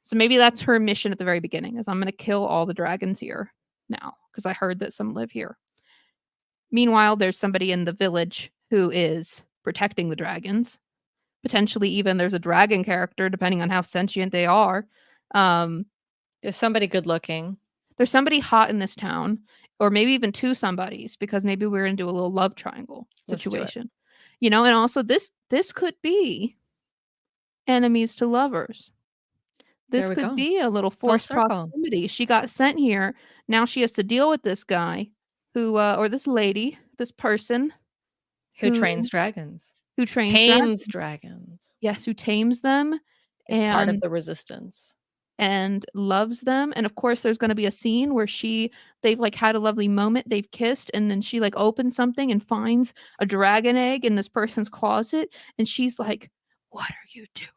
so maybe that's her mission at the very beginning, is I'm going to kill all the dragons here now because I heard that some live here. Meanwhile, there's somebody in the village who is protecting the dragons. Potentially even there's a dragon character depending on how sentient they are. There's somebody good looking. There's somebody hot in this town, or maybe even two somebodies, because maybe we're going to do a little love triangle situation. And also this could be enemies to lovers. This could be a little forced proximity. She got sent here. Now she has to deal with this guy or this lady, this person who trains dragons. Who tames dragons. Yes, who tames them. Is part of the resistance. And loves them. And of course there's going to be a scene where they've like had a lovely moment, they've kissed, and then she like opens something and finds a dragon egg in this person's closet, and she's like, what are you doing?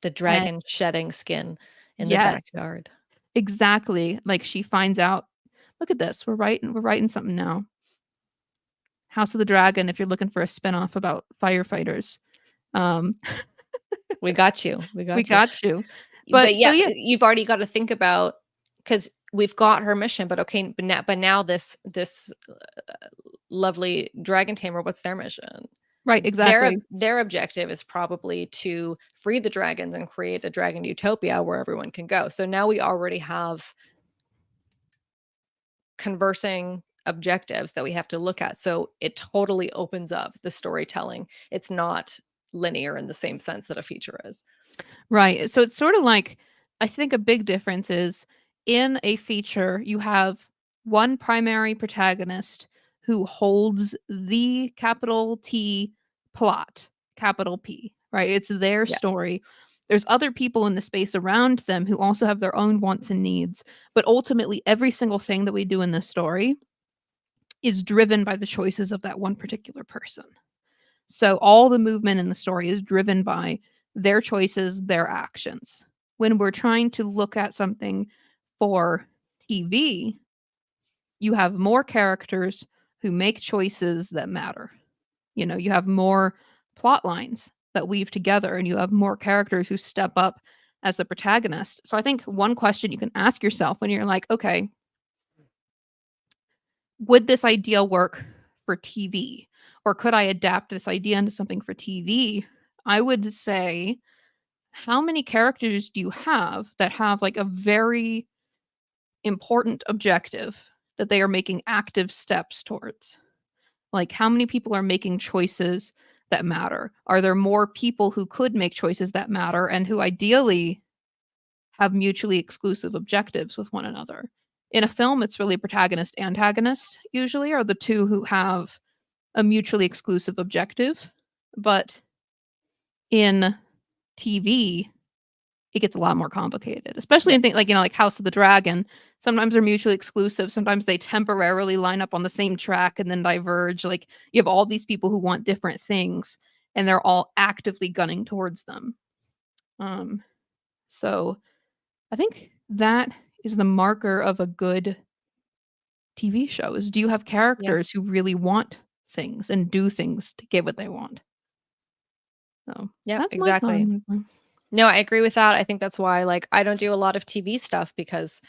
The dragon shedding skin in the backyard. Exactly. Like she finds out, look at this, we're writing something now. House of the Dragon, if you're looking for a spinoff about firefighters. We got you. We got you. But yeah, you've already got to think about, because we've got her mission, but okay, but now this lovely dragon tamer, what's their mission? Right, exactly. Their objective is probably to free the dragons and create a dragon utopia where everyone can go. So now we already have conversing objectives that we have to look at. So it totally opens up the storytelling. It's not linear in the same sense that a feature is. Right. So it's sort of like, I think a big difference is in a feature, you have one primary protagonist who holds the capital T plot, capital P, right? It's their story. There's other people in the space around them who also have their own wants and needs. But ultimately, every single thing that we do in this story is driven by the choices of that one particular person. So all the movement in the story is driven by their choices, their actions. When we're trying to look at something for TV, you have more characters who make choices that matter. You have more plot lines that weave together, and you have more characters who step up as the protagonist. So I think one question you can ask yourself when you're like, okay, would this idea work for TV? Or could I adapt this idea into something for TV? I would say, how many characters do you have that have like a very important objective that they are making active steps towards? Like, how many people are making choices that matter? Are there more people who could make choices that matter and who ideally have mutually exclusive objectives with one another? In a film, it's really protagonist, antagonist usually are the two who have a mutually exclusive objective. But in TV, it gets a lot more complicated, especially in things like, like House of the Dragon. Sometimes they're mutually exclusive. Sometimes they temporarily line up on the same track and then diverge. Like, you have all these people who want different things and they're all actively gunning towards them. So I think that is the marker of a good TV show, is do you have characters who really want things and do things to get what they want? So yeah, exactly. No, I agree with that. I think that's why, like, I don't do a lot of TV stuff because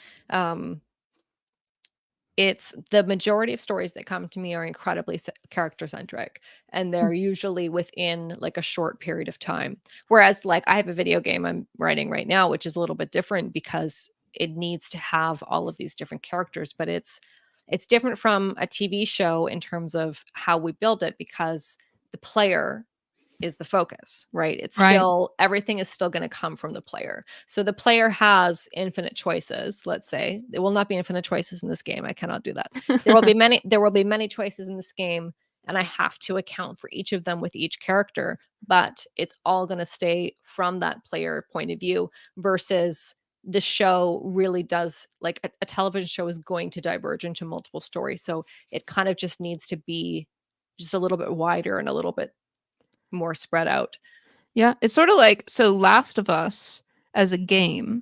it's the majority of stories that come to me are incredibly character centric, and Hmm. they're usually within like a short period of time. Whereas like I have a video game I'm writing right now, which is a little bit different because it needs to have all of these different characters, but it's different from a TV show in terms of how we build it because the player is the focus, right? It's Right. still everything is still going to come from the player. So the player has infinite choices, let's say. There will not be infinite choices in this game. I cannot do that. There will be many choices in this game, and I have to account for each of them with each character, but it's all going to stay from that player point of view versus the show really does like a television show is going to diverge into multiple stories. So it kind of just needs to be just a little bit wider and a little bit more spread out. Yeah, it's sort of like, so Last of Us as a game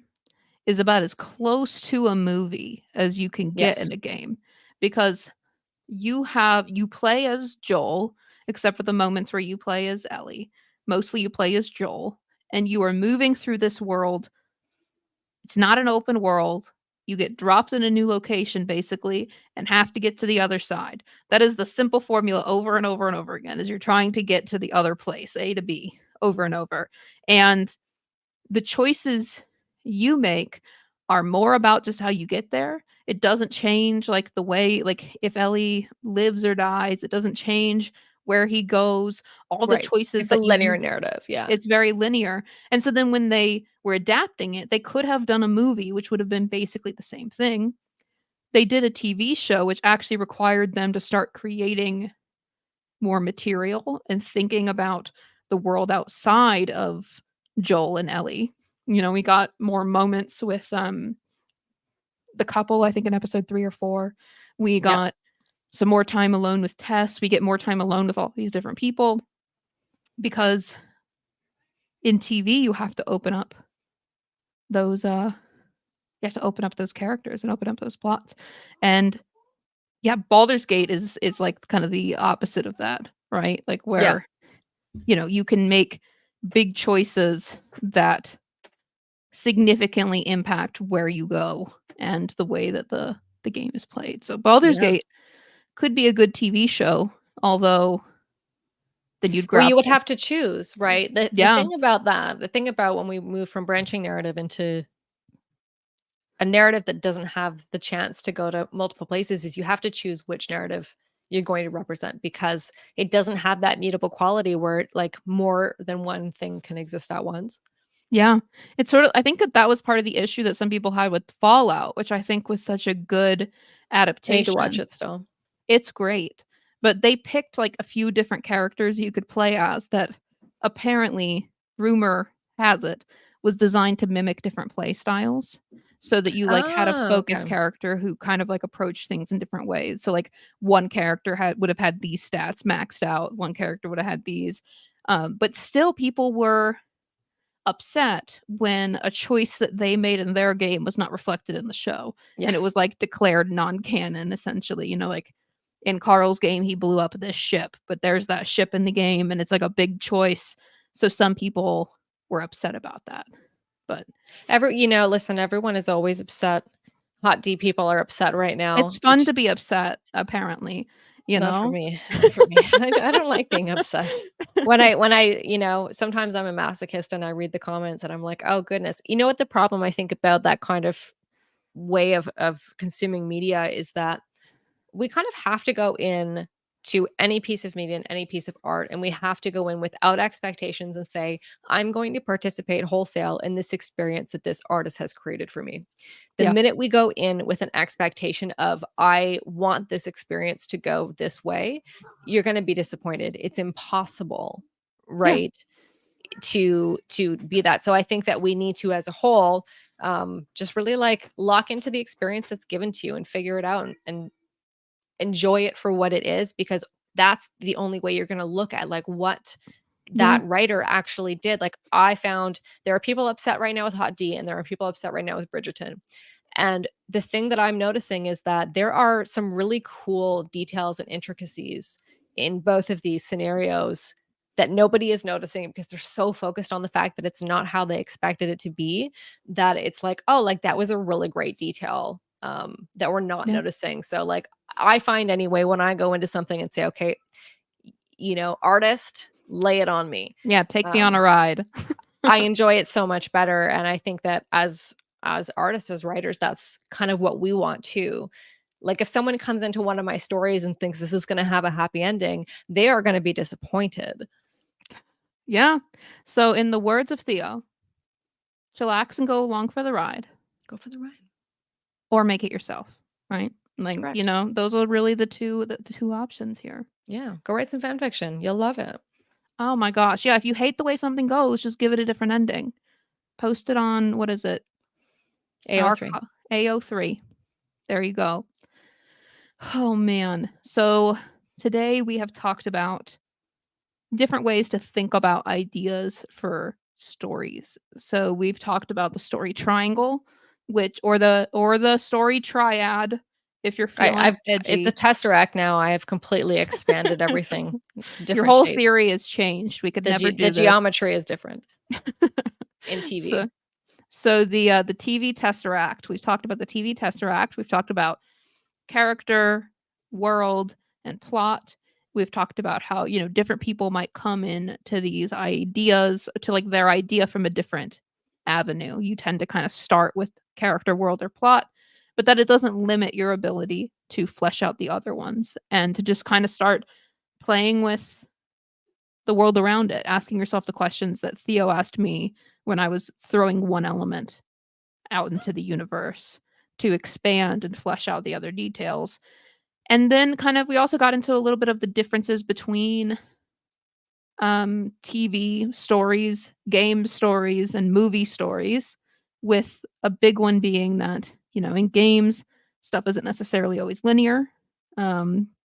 is about as close to a movie as you can get Yes. in a game, because you play as Joel, except for the moments where you play as Ellie. Mostly you play as Joel, and you are moving through this world. It's not an open world. You get dropped in a new location basically and have to get to the other side. That is the simple formula over and over and over again, as you're trying to get to the other place, A to B, over and over. And the choices you make are more about just how you get there. It doesn't change like the way, like if Ellie lives or dies, it doesn't change where he goes. All the Right. choices It's a that you linear do, narrative, yeah. it's very linear. And so then when they were adapting it, they could have done a movie which would have been basically the same thing. They did a TV show which actually required them to start creating more material and thinking about the world outside of Joel and Ellie. You know, we got more moments with the couple, I think in episode 3 or 4. We Yep. got some more time alone with Tess. We get more time alone with all these different people because in TV you have to open up those characters and open up those plots. And yeah, Baldur's Gate is like kind of the opposite of that, right? Like Yeah. where you can make big choices that significantly impact where you go and the way that the game is played. So Baldur's Yeah. Gate could be a good TV show, although then you'd Well, you would grapple. have to choose, right? The Yeah. thing about that, the thing about when we move from branching narrative into a narrative that doesn't have the chance to go to multiple places is you have to choose which narrative you're going to represent because it doesn't have that mutable quality where like more than one thing can exist at once. Yeah. It's sort of, I think that that was part of the issue that some people had with Fallout, which I think was such a good I need to watch adaptation. it still. It's great. But they picked like a few different characters you could play as that apparently, rumor has it, was designed to mimic different play styles. So that you like had a Oh, focus okay. character who kind of like approached things in different ways. So like one character would have had these stats maxed out, one character would have had these. But still people were upset when a choice that they made in their game was not reflected in the show. Yeah. And it was like declared non-canon essentially. Like in Carl's game, he blew up this ship, but there's that ship in the game and it's like a big choice. So some people were upset about that. But Listen, everyone is always upset. Hot D people are upset right now, it's fun to be upset, apparently, you not for know? me, not for me. I don't like being upset. When I sometimes I'm a masochist and I read the comments and I'm like, "Oh goodness." You know what the problem I think about that kind of way of consuming media is that we kind of have to go in to any piece of media and any piece of art and we have to go in without expectations and say I'm going to participate wholesale in this experience that this artist has created for me. The Yeah. minute we go in with an expectation of I want this experience to go this way, you're going to be disappointed. It's impossible, Yeah. right, to be that. So I think that we need to as a whole just really like lock into the experience that's given to you and figure it out and enjoy it for what it is because that's the only way you're going to look at like what Yeah. that writer actually did. Like I found there are people upset right now with Hot D and there are people upset right now with Bridgerton. And the thing that I'm noticing is that there are some really cool details and intricacies in both of these scenarios that nobody is noticing because they're so focused on the fact that it's not how they expected it to be that it's like, oh, like that was a really great detail that we're not Yeah. noticing. So like I find anyway, when I go into something and say, okay, artist, lay it on me. Yeah, take me on a ride. I enjoy it so much better. And I think that as artists, as writers, that's kind of what we want too. Like if someone comes into one of my stories and thinks this is going to have a happy ending, they are going to be disappointed. Yeah. So in the words of Theo, chillax and go along for the ride, Go for the ride. or make it yourself, right? Like, Correct. those are really the two options here. Yeah. Go write some fan fiction. You'll love it. Oh my gosh. Yeah, if you hate the way something goes, just give it a different ending. Post it on, what is it? AO3. AO3. There you go. Oh man. So today we have talked about different ways to think about ideas for stories. So we've talked about the story triangle, or the story triad if you're feeling It's a edgy. tesseract now. I have completely expanded everything. It's Your different whole shapes. theory has changed. We could never do The this. geometry is different in TV. So the TV tesseract. We've talked about the TV tesseract. We've talked about character, world, and plot. We've talked about how, different people might come in to these ideas, to like their idea from a different avenue. You tend to kind of start with character, world, or plot, but that it doesn't limit your ability to flesh out the other ones and to just kind of start playing with the world around it, asking yourself the questions that Theo asked me when I was throwing one element out into the universe to expand and flesh out the other details. And then we also got into a little bit of the differences between TV stories, game stories, and movie stories, with a big one being that, in games, stuff isn't necessarily always linear.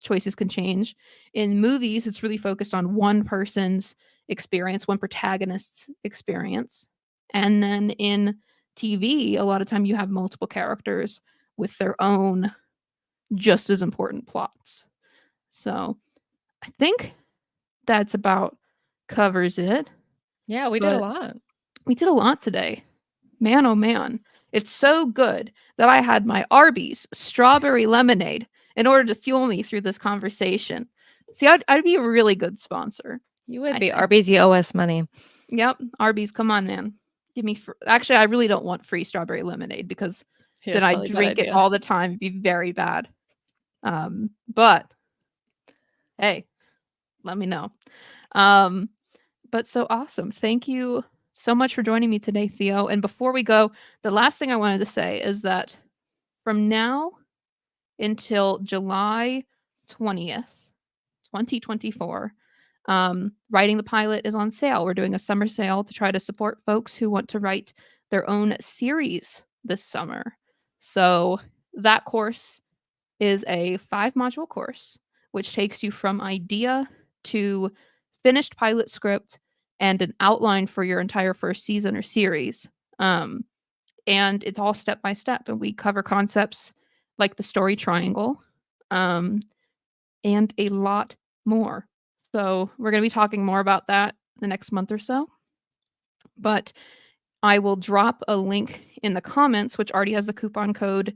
Choices can change. In movies, it's really focused on one person's experience, one protagonist's experience. And then in TV, a lot of time you have multiple characters with their own just as important plots. So I think that's about covers it. Yeah, we did a lot. We did a lot today. Man, oh man. It's so good that I had my Arby's strawberry lemonade in order to fuel me through this conversation. See, I'd be a really good sponsor. You would I be. think. Arby's, you owe us money. Yep. Arby's, come on, man. Give me actually, I really don't want free strawberry lemonade because Yeah, then it's I'd probably a bad drink it idea. all the time. It'd be very bad. But hey, let me know. But so awesome. Thank you so much for joining me today, Theo. And before we go, the last thing I wanted to say is that from now until July 20th, 2024, Writing the Pilot is on sale. We're doing a summer sale to try to support folks who want to write their own series this summer. So that course is a 5-module course, which takes you from idea to finished pilot script and an outline for your entire first season or series. And it's all step by step, and we cover concepts like the story triangle, and a lot more. So we're going to be talking more about that the next month or so. But I will drop a link in the comments, which already has the coupon code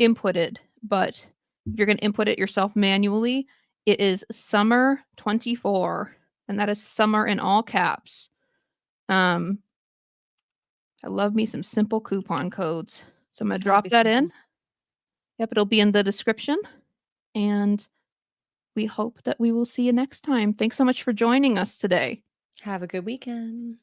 inputted. But if you're going to input it yourself manually, it is summer 24, and that is summer in all caps. I love me some simple coupon codes. So I'm going to drop that in. Yep, it'll be in the description. And we hope that we will see you next time. Thanks so much for joining us today. Have a good weekend.